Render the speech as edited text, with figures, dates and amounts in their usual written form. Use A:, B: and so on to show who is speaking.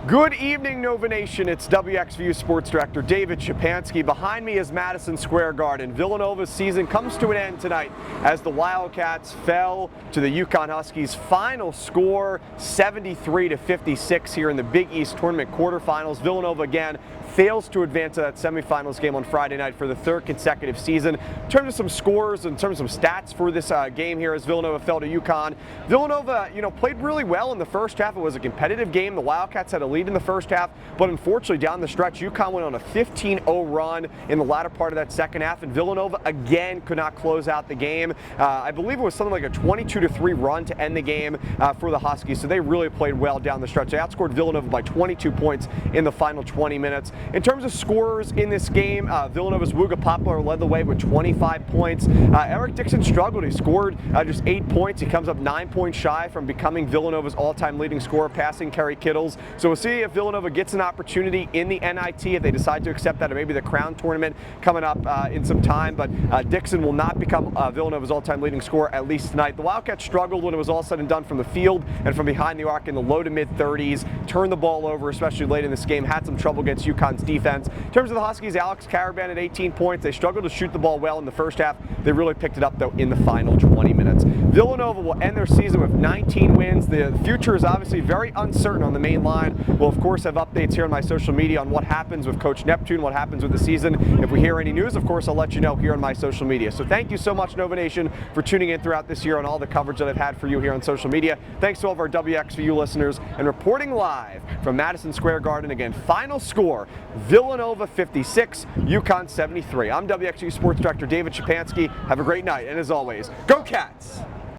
A: Good evening, Nova Nation. It's WXVU Sports Director David Szczepanski. Behind me is Madison Square Garden. Villanova's season comes to an end tonight as the Wildcats fell to the UConn Huskies. Final score 73-56 here in the Big East Tournament quarterfinals. Villanova again fails to advance to that semifinals game on Friday night for the third consecutive season. In terms of some scores, in terms of some stats for this game here as Villanova fell to UConn, Villanova, played really well in the first half. It was a competitive game. The Wildcats had a lead in the first half, but unfortunately down the stretch, UConn went on a 15-0 run in the latter part of that second half, and Villanova again could not close out the game. I believe it was something like a 22-3 run to end the game for the Huskies, so they really played well down the stretch. They outscored Villanova by 22 points in the final 20 minutes. In terms of scorers in this game, Villanova's Wooga Poplar led the way with 25 points. Eric Dixon struggled. He scored just 8 points. He comes up 9 points shy from becoming Villanova's all-time leading scorer, passing Kerry Kittles. So we'll see if Villanova gets an opportunity in the NIT, if they decide to accept that, or maybe the Crown Tournament coming up in some time. But Dixon will not become Villanova's all-time leading scorer, at least tonight. The Wildcats struggled when it was all said and done from the field and from behind the arc in the low to mid-30s. Turned the ball over, especially late in this game. Had some trouble against UConn's defense. In terms of the Huskies, Alex Caravan at 18 points. They struggled to shoot the ball well in the first half. They really picked it up, though, in the final 20 minutes. Villanova will end their season with 19 wins. The future is obviously very uncertain on the main line. We'll, of course, have updates here on my social media on what happens with Coach Neptune, what happens with the season. If we hear any news, of course, I'll let you know here on my social media. So thank you so much, Nova Nation, for tuning in throughout this year on all the coverage that I've had for you here on social media. Thanks to all of our WXVU listeners, and reporting live from Madison Square Garden, again, final score, Villanova 56, UConn 73. I'm WXVU Sports Director David Szczepanski. Have a great night, and as always, go Cats!